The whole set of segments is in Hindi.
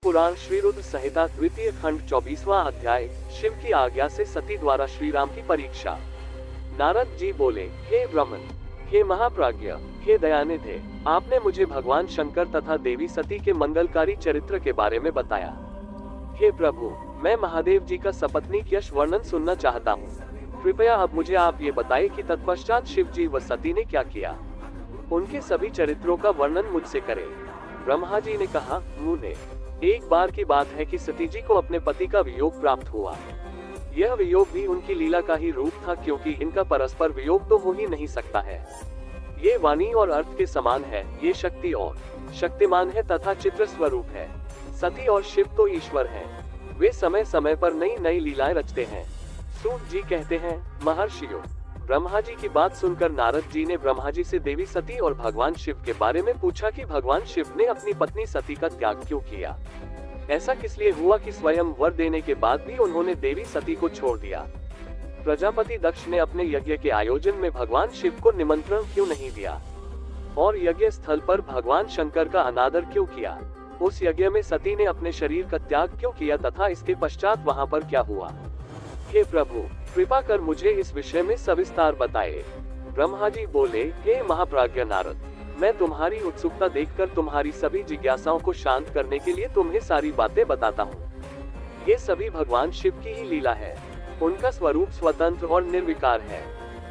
पुराण श्री रुद्र संहिता द्वितीय खंड 24वां अध्याय। शिव की आज्ञा से सती द्वारा श्री राम की परीक्षा। नारद जी बोले, हे ब्रह्मन, हे महाप्राज्ञ, हे दयानिधे, आपने मुझे भगवान शंकर तथा देवी सती के मंगलकारी चरित्र के बारे में बताया। हे प्रभु, मैं महादेव जी का सपत्नीक यश वर्णन सुनना चाहता हूँ। कृपया अब मुझे आप ये बताएं कि तत्पश्चात शिव जी व सती ने क्या किया। उनके सभी चरित्रों का वर्णन मुझसे करें। ब्रह्मा जी ने कहा, मुने, एक बार की बात है कि सती जी को अपने पति का वियोग प्राप्त हुआ। यह वियोग भी उनकी लीला का ही रूप था, क्योंकि इनका परस्पर वियोग तो हो ही नहीं सकता है। ये वाणी और अर्थ के समान है, ये शक्ति और शक्तिमान है तथा चित्र स्वरूप है। सती और शिव तो ईश्वर हैं। वे समय समय पर नई नई लीलाएं रचते हैं। सूत जी कहते हैं, महर्षियों, ब्रह्मा जी की बात सुनकर नारद जी ने ब्रह्मा जी से देवी सती और भगवान शिव के बारे में पूछा कि भगवान शिव ने अपनी पत्नी सती का त्याग क्यों किया। ऐसा किस लिए हुआ कि स्वयं वर देने के बाद भी उन्होंने देवी सती को छोड़ दिया। प्रजापति दक्ष ने अपने यज्ञ के आयोजन में भगवान शिव को निमंत्रण क्यों नहीं दिया और यज्ञ स्थल पर भगवान शंकर का अनादर क्यों किया। उस यज्ञ में सती ने अपने शरीर का त्याग क्यों किया तथा इसके पश्चात वहां पर क्या हुआ। हे प्रभु, कृपा कर मुझे इस विषय में सविस्तार बताए। ब्रह्मा जी बोले, हे महाप्राज्ञ नारद, मैं तुम्हारी उत्सुकता देखकर तुम्हारी सभी जिज्ञासाओं को शांत करने के लिए तुम्हें सारी बातें बताता हूँ। ये सभी भगवान शिव की ही लीला है। उनका स्वरूप स्वतंत्र और निर्विकार है।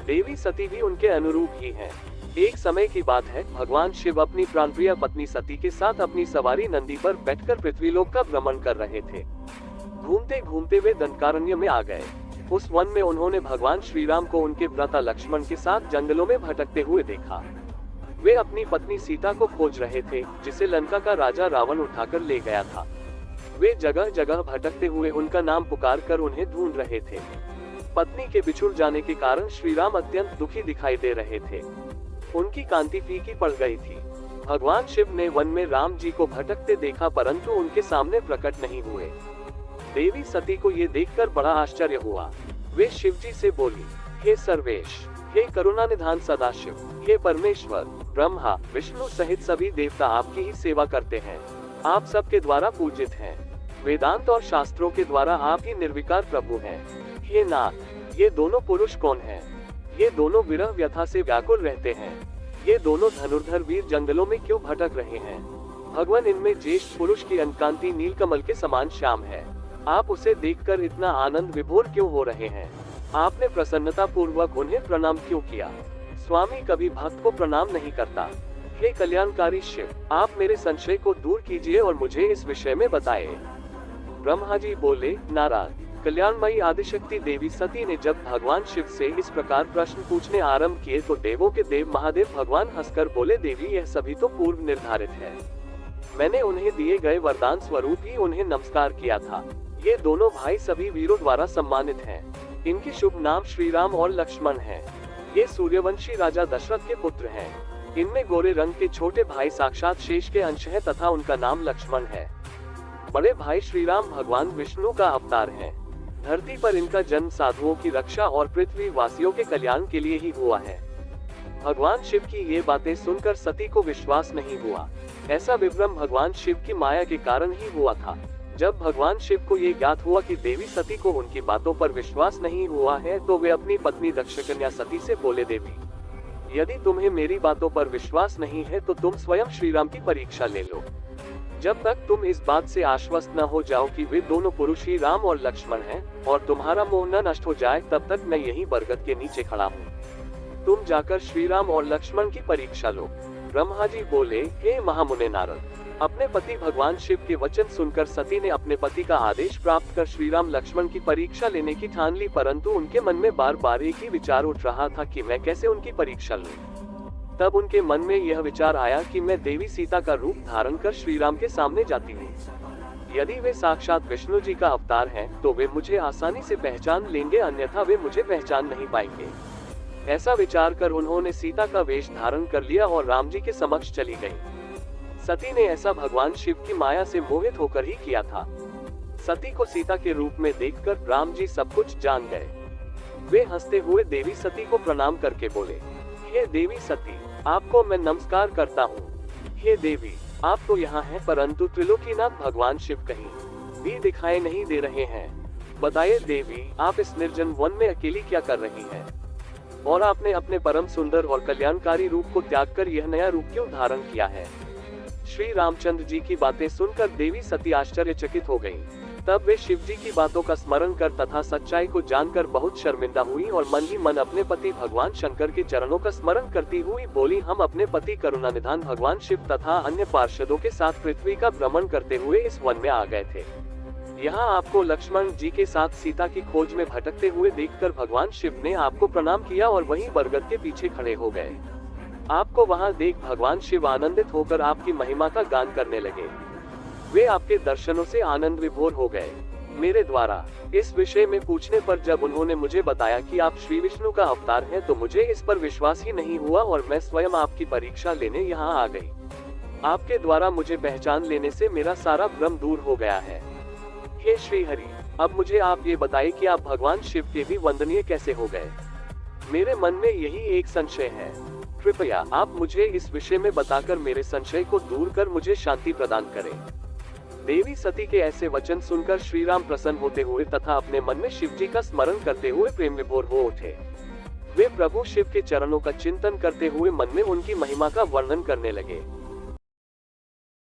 देवी सती भी उनके अनुरूप ही है। एक समय की बात है, भगवान शिव अपनी प्राणप्रिय पत्नी सती के साथ अपनी सवारी नंदी पर बैठकर पृथ्वीलोक का भ्रमण कर रहे थे। घूमते घूमते वे दंडकारण्य में आ गए। उस वन में उन्होंने भगवान श्री राम को उनके भ्राता लक्ष्मण के साथ जंगलों में भटकते हुए देखा। वे अपनी पत्नी सीता को खोज रहे थे, जिसे लंका का राजा रावण उठाकर ले गया था। वे जगह जगह भटकते हुए उनका नाम पुकार कर उन्हें ढूंढ रहे थे। पत्नी के बिछुड़ जाने के कारण श्री राम अत्यंत दुखी दिखाई दे रहे थे। उनकी कांति फीकी पड़ गई थी। भगवान शिव ने वन में राम जी को भटकते देखा, परंतु उनके सामने प्रकट नहीं हुए। देवी सती को ये देखकर बड़ा आश्चर्य हुआ। वे शिव जी से बोली, हे सर्वेश, हे करुणानिधान सदाशिव, हे परमेश्वर, ब्रह्मा विष्णु सहित सभी देवता आपकी ही सेवा करते हैं। आप सबके द्वारा पूजित हैं। वेदांत और शास्त्रों के द्वारा आप ही निर्विकार प्रभु हैं। हे नाथ, ये दोनों पुरुष कौन हैं? ये दोनों विरह व्यथा से व्याकुल रहते हैं। ये दोनों धनुर्धर वीर जंगलों में क्यों भटक रहे हैं? भगवान, इनमें ज्येष्ठ पुरुष की अंकांति नीलकमल के समान श्याम है। आप उसे देखकर इतना आनंद विभोर क्यों हो रहे हैं? आपने प्रसन्नता पूर्वक उन्हें प्रणाम क्यों किया? स्वामी कभी भक्त को प्रणाम नहीं करता। हे कल्याणकारी शिव, आप मेरे संशय को दूर कीजिए और मुझे इस विषय में बताएं। ब्रह्मा जी बोले, नाराज, कल्याणमयी आदिशक्ति देवी सती ने जब भगवान शिव से इस प्रकार प्रश्न पूछने आरंभ किए तो देवों के देव महादेव भगवान हंसकर बोले, देवी, यह सभी तो पूर्व निर्धारित है। मैंने उन्हें दिए गए वरदान स्वरूप ही उन्हें नमस्कार किया था। ये दोनों भाई सभी वीरों द्वारा सम्मानित हैं। इनके शुभ नाम श्री राम और लक्ष्मण हैं। ये सूर्यवंशी राजा दशरथ के पुत्र हैं। इनमें गोरे रंग के छोटे भाई साक्षात शेष के अंश है तथा उनका नाम लक्ष्मण है। बड़े भाई श्री राम भगवान विष्णु का अवतार हैं। धरती पर इनका जन्म साधुओं की रक्षा और पृथ्वी वासियों के कल्याण के लिए ही हुआ है। भगवान शिव की ये बातें सुनकर सती को विश्वास नहीं हुआ। ऐसा विभ्रम भगवान शिव की माया के कारण ही हुआ था। जब भगवान शिव को ये ज्ञात हुआ कि देवी सती को उनकी बातों पर विश्वास नहीं हुआ है, तो वे अपनी पत्नी दक्षकन्या सती से बोले, देवी, यदि तुम्हें मेरी बातों पर विश्वास नहीं है तो तुम स्वयं श्री राम की परीक्षा ले लो। जब तक तुम इस बात से आश्वस्त न हो जाओ कि वे दोनों पुरुष ही राम और लक्ष्मण हैं और तुम्हारा मोह न नष्ट हो जाए, तब तक मैं यहीं बरगद के नीचे खड़ा हूँ। तुम जाकर श्री राम और लक्ष्मण की परीक्षा लो। ब्रह्मा जी बोले, हे महामुने नारद, अपने पति भगवान शिव के वचन सुनकर सती ने अपने पति का आदेश प्राप्त कर श्री राम लक्ष्मण की परीक्षा लेने की ठान ली, परंतु उनके मन में बार बार एक ही विचार उठ रहा था कि मैं कैसे उनकी परीक्षा लूं। तब उनके मन में यह विचार आया कि मैं देवी सीता का रूप धारण कर श्री राम के सामने जाती हूँ। यदि वे साक्षात विष्णु जी का अवतार हैं, तो वे मुझे आसानी से पहचान लेंगे, अन्यथा वे मुझे पहचान नहीं पाएंगे। ऐसा विचार कर उन्होंने सीता का वेश धारण कर लिया और राम जी के समक्ष चली गयी। सती ने ऐसा भगवान शिव की माया से मोहित होकर ही किया था। सती को सीता के रूप में देखकर राम जी सब कुछ जान गए। वे हंसते हुए देवी सती को प्रणाम करके बोले, हे देवी सती, आपको मैं नमस्कार करता हूँ। हे देवी, आप तो यहाँ हैं, परंतु त्रिलोकीनाथ भगवान शिव कहीं भी दिखाई नहीं दे रहे हैं। बताइए देवी, आप इस निर्जन वन में अकेली क्या कर रही हैं? और आपने अपने परम सुंदर और कल्याणकारी रूप को त्याग कर यह नया रूप क्यों धारण किया है? श्री रामचंद्र जी की बातें सुनकर देवी सती आश्चर्यचकित हो गईं। तब वे शिव जी की बातों का स्मरण कर तथा सच्चाई को जानकर बहुत शर्मिंदा हुई और मन ही मन अपने पति भगवान शंकर के चरणों का स्मरण करती हुई बोली, हम अपने पति करुणानिधान भगवान शिव तथा अन्य पार्षदों के साथ पृथ्वी का भ्रमण करते हुए इस वन में आ गए थे। यहाँ आपको लक्ष्मण जी के साथ सीता की खोज में भटकते हुए देखकर भगवान शिव ने आपको प्रणाम किया और वहीं बरगद के पीछे खड़े हो गए। आपको वहां देख भगवान शिव आनंदित होकर आपकी महिमा का गान करने लगे। वे आपके दर्शनों से आनंद विभोर हो गए। मेरे द्वारा इस विषय में पूछने पर जब उन्होंने मुझे बताया कि आप श्री विष्णु का अवतार हैं, तो मुझे इस पर विश्वास ही नहीं हुआ और मैं स्वयं आपकी परीक्षा लेने यहाँ आ गई। आपके द्वारा मुझे पहचान लेने से मेरा सारा भ्रम दूर हो गया है। हे श्री हरि, अब मुझे आप ये बताइए कि आप भगवान शिव के भी वंदनीय कैसे हो गए? मेरे मन में यही एक संशय है। कृपया आप मुझे इस विषय में बताकर मेरे संशय को दूर कर मुझे शांति प्रदान करें। देवी सती के ऐसे वचन सुनकर श्री राम प्रसन्न होते हुए तथा अपने मन में शिव जी का स्मरण करते हुए प्रेम विभोर हो उठे। वे प्रभु शिव के चरणों का चिंतन करते हुए मन में उनकी महिमा का वर्णन करने लगे।